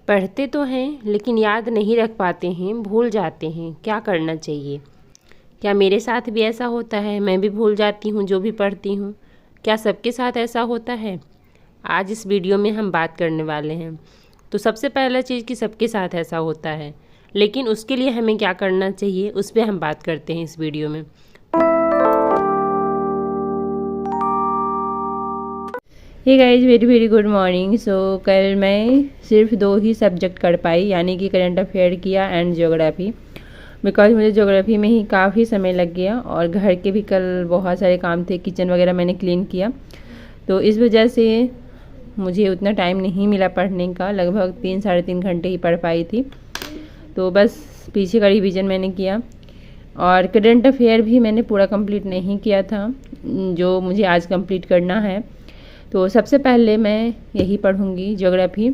पढ़ते तो हैं लेकिन याद नहीं रख पाते हैं, भूल जाते हैं। क्या करना चाहिए? क्या मेरे साथ भी ऐसा होता है? मैं भी भूल जाती हूँ जो भी पढ़ती हूँ। क्या सबके साथ ऐसा होता है? आज इस वीडियो में हम बात करने वाले हैं। तो सबसे पहला चीज़ कि सबके साथ ऐसा होता है, लेकिन उसके लिए हमें क्या करना चाहिए उस पर हम बात करते हैं इस वीडियो में। Hey guys, very very good morning. So कल मैं सिर्फ 2 ही सब्जेक्ट कर पाई, यानी कि करंट अफेयर किया एंड ज्योग्राफी। बिकॉज मुझे ज्योग्राफी में ही काफ़ी समय लग गया और घर के भी कल बहुत सारे काम थे, किचन वगैरह मैंने क्लीन किया, तो इस वजह से मुझे उतना टाइम नहीं मिला पढ़ने का। लगभग 3-3.5 घंटे ही पढ़ पाई थी। तो बस पीछे का रिवीजन मैंने किया और करंट अफेयर भी मैंने पूरा कंप्लीट नहीं किया था, जो मुझे आज कंप्लीट करना है। तो सबसे पहले मैं यही पढ़ूंगी ज्योग्राफी,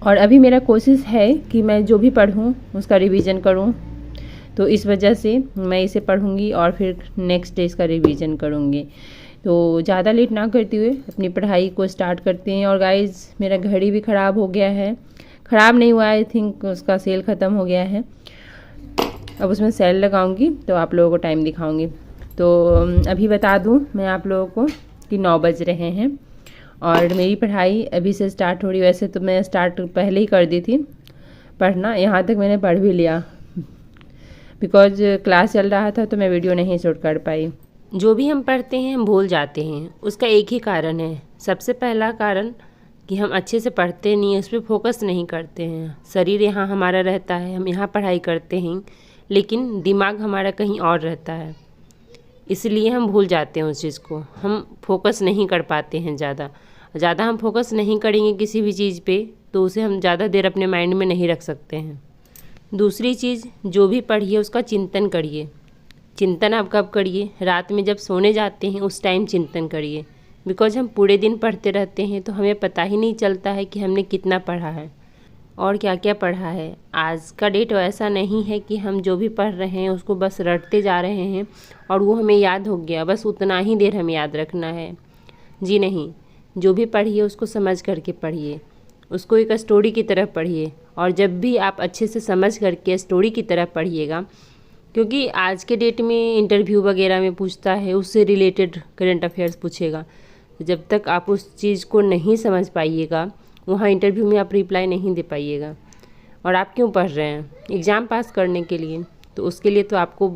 और अभी मेरा कोशिश है कि मैं जो भी पढ़ूं उसका रिवीजन करूं। तो इस वजह से मैं इसे पढ़ूंगी और फिर नेक्स्ट डे इसका रिवीजन करूंगी। तो ज़्यादा लेट ना करते हुए अपनी पढ़ाई को स्टार्ट करते हैं। और गाइज, मेरा घड़ी भी ख़राब हो गया है। ख़राब नहीं हुआ, आई थिंक उसका सेल ख़त्म हो गया है। अब उसमें सेल लगाऊंगी तो आप लोगों को टाइम दिखाऊंगी। तो अभी बता दूं मैं आप लोगों को कि 9 बज रहे हैं और मेरी पढ़ाई अभी से स्टार्ट हो रही। वैसे तो मैं स्टार्ट पहले ही कर दी थी पढ़ना, यहाँ तक मैंने पढ़ भी लिया। बिकॉज क्लास चल रहा था तो मैं वीडियो नहीं शूट कर पाई। जो भी हम पढ़ते हैं हम भूल जाते हैं, उसका एक ही कारण है। सबसे पहला कारण कि हम अच्छे से पढ़ते नहीं हैं, उस पर फोकस नहीं करते हैं। शरीर यहाँ हमारा रहता है, हम यहाँ पढ़ाई करते हैं, लेकिन दिमाग हमारा कहीं और रहता है, इसलिए हम भूल जाते हैं उस चीज़ को। हम फोकस नहीं कर पाते हैं ज़्यादा हम फोकस नहीं करेंगे किसी भी चीज़ पे तो उसे हम ज़्यादा देर अपने माइंड में नहीं रख सकते हैं। दूसरी चीज़, जो भी पढ़िए उसका चिंतन करिए। चिंतन आप कब करिए? रात में जब सोने जाते हैं उस टाइम चिंतन करिए। बिकॉज हम पूरे दिन पढ़ते रहते हैं तो हमें पता ही नहीं चलता है कि हमने कितना पढ़ा है और क्या क्या पढ़ा है। आज का डेट ऐसा नहीं है कि हम जो भी पढ़ रहे हैं उसको बस रटते जा रहे हैं और वो हमें याद हो गया, बस उतना ही देर हमें याद रखना है। जी नहीं, जो भी पढ़िए उसको समझ करके पढ़िए, उसको एक स्टोरी की तरह पढ़िए। और जब भी आप अच्छे से समझ करके स्टोरी की तरह पढ़िएगा, क्योंकि आज के डेट में इंटरव्यू वगैरह में पूछता है, उससे रिलेटेड करंट अफेयर्स पूछेगा। जब तक आप उस चीज़ को नहीं समझ पाइएगा वहाँ इंटरव्यू में आप रिप्लाई नहीं दे पाइएगा। और आप क्यों पढ़ रहे हैं? एग्ज़ाम पास करने के लिए। तो उसके लिए तो आपको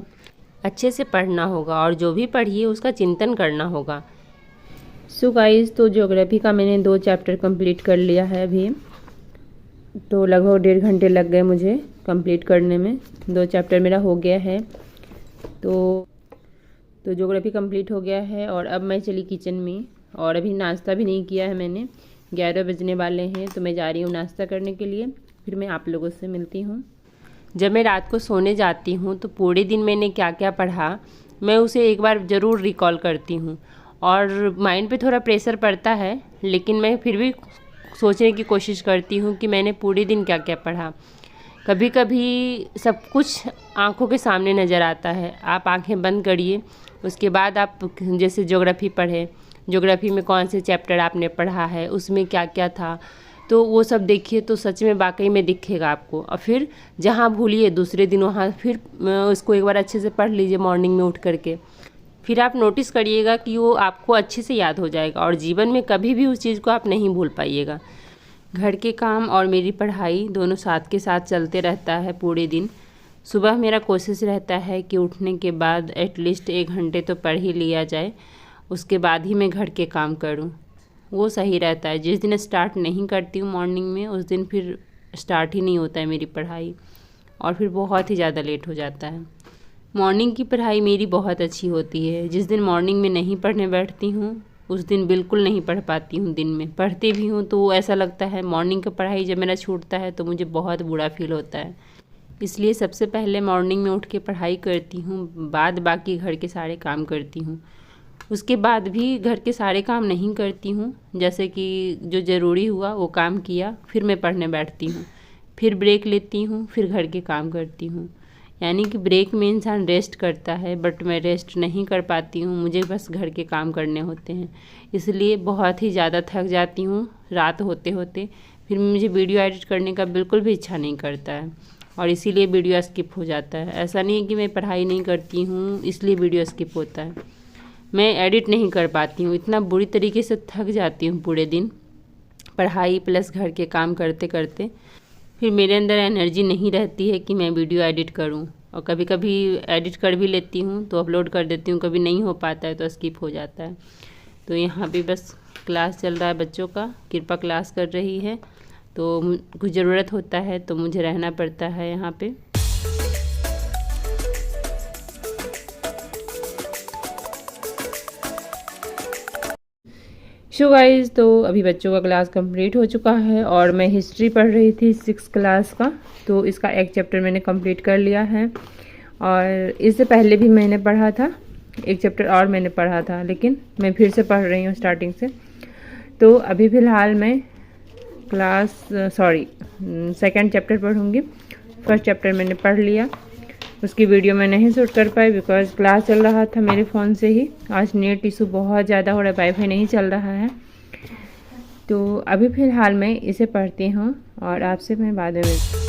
अच्छे से पढ़ना होगा और जो भी पढ़िए उसका चिंतन करना होगा। सो गाइस, तो ज्योग्राफी का मैंने 2 चैप्टर कंप्लीट कर लिया है अभी। तो लगभग 1.5 घंटे लग गए मुझे कंप्लीट करने में। 2 चैप्टर मेरा हो गया है। तो ज्योग्राफी कंप्लीट हो गया है और अब मैं चली किचन में और अभी नाश्ता भी नहीं किया है मैंने। 11 बजने वाले हैं तो मैं जा रही हूँ नाश्ता करने के लिए। फिर मैं आप लोगों से मिलती हूँ। जब मैं रात को सोने जाती हूँ तो पूरे दिन मैंने क्या क्या पढ़ा मैं उसे एक बार ज़रूर रिकॉल करती हूँ। और माइंड पे थोड़ा प्रेशर पड़ता है, लेकिन मैं फिर भी सोचने की कोशिश करती हूँ कि मैंने पूरे दिन क्या क्या पढ़ा। कभी कभी सब कुछ आंखों के सामने नज़र आता है। आप आंखें बंद करिए, उसके बाद आप जैसे ज्योग्राफी पढ़े, ज्योग्राफी में कौन से चैप्टर आपने पढ़ा है, उसमें क्या क्या था, तो वो सब देखिए तो सच में वाकई में दिखेगा आपको। और फिर जहाँ भूलिए दूसरे दिन वहाँ फिर उसको एक बार अच्छे से पढ़ लीजिए मॉर्निंग में उठ करके। फिर आप नोटिस करिएगा कि वो आपको अच्छे से याद हो जाएगा और जीवन में कभी भी उस चीज़ को आप नहीं भूल पाइएगा। घर के काम और मेरी पढ़ाई दोनों साथ के साथ चलते रहता है पूरे दिन। सुबह मेरा कोशिश रहता है कि उठने के बाद एटलीस्ट 1 घंटे तो पढ़ ही लिया जाए, उसके बाद ही मैं घर के काम करूं। वो सही रहता है। जिस दिन स्टार्ट नहीं करती हूँ मॉर्निंग में उस दिन फिर स्टार्ट ही नहीं होता है मेरी पढ़ाई और फिर बहुत ही ज़्यादा लेट हो जाता है। मॉर्निंग की पढ़ाई मेरी बहुत अच्छी होती है। जिस दिन मॉर्निंग में नहीं पढ़ने बैठती हूँ उस दिन बिल्कुल नहीं पढ़ पाती हूँ। दिन में पढ़ती भी हूँ तो ऐसा लगता है मॉर्निंग का पढ़ाई जब मेरा छूटता है तो मुझे बहुत बुरा फील होता है। इसलिए सबसे पहले मॉर्निंग में उठ के पढ़ाई करती हूँ, बाद बाकी घर के सारे काम करती हूँ। उसके बाद भी घर के सारे काम नहीं करती हूँ, जैसे कि जो ज़रूरी हुआ वो काम किया, फिर मैं पढ़ने बैठती हूँ, फिर ब्रेक लेती हूँ, फिर घर के काम करती हूँ। यानी कि ब्रेक में इंसान रेस्ट करता है, बट मैं रेस्ट नहीं कर पाती हूँ, मुझे बस घर के काम करने होते हैं। इसलिए बहुत ही ज़्यादा थक जाती हूँ रात होते होते। फिर मुझे वीडियो एडिट करने का बिल्कुल भी इच्छा नहीं करता है और इसीलिए वीडियो स्किप हो जाता है। ऐसा नहीं है कि मैं पढ़ाई नहीं करती हूँ इसलिए वीडियो स्किप होता है, मैं एडिट नहीं कर पाती हूँ, इतना बुरी तरीके से थक जाती हूँ पूरे दिन पढ़ाई प्लस घर के काम करते करते। फिर मेरे अंदर एनर्जी नहीं रहती है कि मैं वीडियो एडिट करूं, और कभी कभी एडिट कर भी लेती हूं तो अपलोड कर देती हूं, कभी नहीं हो पाता है तो स्किप हो जाता है। तो यहाँ पे बस क्लास चल रहा है बच्चों का, कृपा क्लास कर रही है तो कुछ ज़रूरत होता है तो मुझे रहना पड़ता है यहाँ पे। सो गाइज़, तो अभी बच्चों का क्लास कंप्लीट हो चुका है और मैं हिस्ट्री पढ़ रही थी 6th क्लास का, तो इसका एक चैप्टर मैंने कंप्लीट कर लिया है। और इससे पहले भी मैंने पढ़ा था, एक चैप्टर और मैंने पढ़ा था, लेकिन मैं फिर से पढ़ रही हूँ स्टार्टिंग से। तो अभी फ़िलहाल मैं सेकंड चैप्टर पढ़ूँगी। फर्स्ट चैप्टर मैंने पढ़ लिया, उसकी वीडियो मैं नहीं शूट कर पाई बिकॉज क्लास चल रहा था मेरे फ़ोन से ही। आज नेट इशू बहुत ज़्यादा हो रहा है, वाईफाई नहीं चल रहा है। तो अभी फ़िलहाल मैं इसे पढ़ती हूँ और आपसे मैं बाद में मिलती हूँ।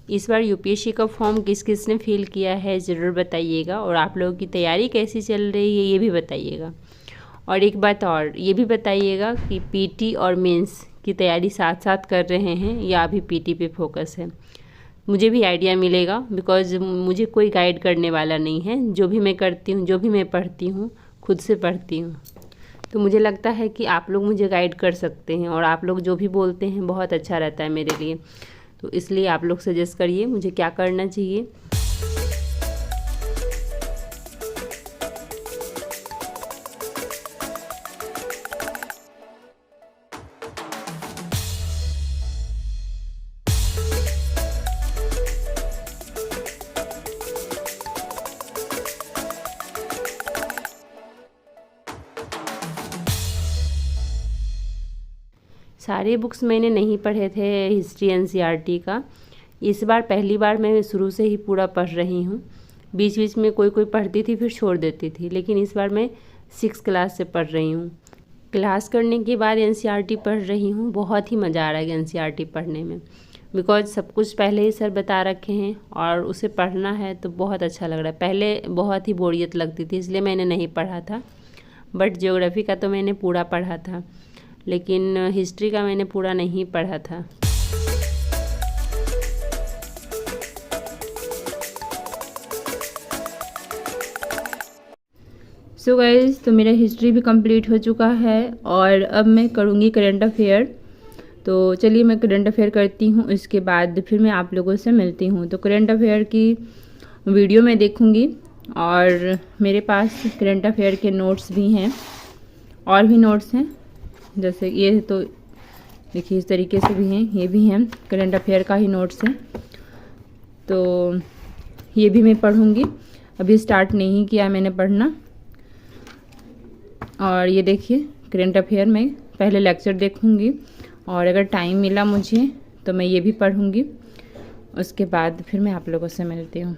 इस बार यूपीएससी का फॉर्म किस किस ने फिल किया है ज़रूर बताइएगा, और आप लोगों की तैयारी कैसी चल रही है ये भी बताइएगा। और एक बात और ये भी बताइएगा कि पीटी और मेंस की तैयारी साथ साथ कर रहे हैं या अभी पीटी पे फोकस है, मुझे भी आइडिया मिलेगा बिकॉज मुझे कोई गाइड करने वाला नहीं है। जो भी मैं करती हूँ, जो भी मैं पढ़ती हूँ, खुद से पढ़ती हूँ। तो मुझे लगता है कि आप लोग मुझे गाइड कर सकते हैं और आप लोग जो भी बोलते हैं बहुत अच्छा रहता है मेरे लिए। तो इसलिए आप लोग सजेस्ट करिए मुझे क्या करना चाहिए। सारे बुक्स मैंने नहीं पढ़े थे हिस्ट्री एनसीईआरटी का, इस बार पहली बार मैं शुरू से ही पूरा पढ़ रही हूँ। बीच बीच में कोई कोई पढ़ती थी फिर छोड़ देती थी, लेकिन इस बार मैं 6th क्लास से पढ़ रही हूँ। क्लास करने के बाद एनसीईआरटी पढ़ रही हूँ, बहुत ही मज़ा आ रहा है एनसीईआरटी पढ़ने में बिकॉज सब कुछ पहले ही सर बता रखे हैं और उसे पढ़ना है तो बहुत अच्छा लग रहा है। पहले बहुत ही बोरियत लगती थी इसलिए मैंने नहीं पढ़ा था, बट ज्योग्राफी का तो मैंने पूरा पढ़ा था, लेकिन हिस्ट्री का मैंने पूरा नहीं पढ़ा था। सो गाइस, तो मेरा हिस्ट्री भी कंप्लीट हो चुका है और अब मैं करूँगी करंट अफेयर। तो चलिए मैं करंट अफेयर करती हूँ, इसके बाद फिर मैं आप लोगों से मिलती हूँ। तो करंट अफेयर की वीडियो मैं देखूँगी और मेरे पास करंट अफेयर के नोट्स भी हैं और भी नोट्स हैं, जैसे ये तो देखिए इस तरीके से भी हैं, ये भी हैं करंट अफेयर का ही नोट्स हैं। तो ये भी मैं पढ़ूँगी, अभी स्टार्ट नहीं किया मैंने पढ़ना। और ये देखिए करंट अफेयर में पहले लेक्चर देखूँगी और अगर टाइम मिला मुझे तो मैं ये भी पढ़ूँगी, उसके बाद फिर मैं आप लोगों से मिलती हूँ।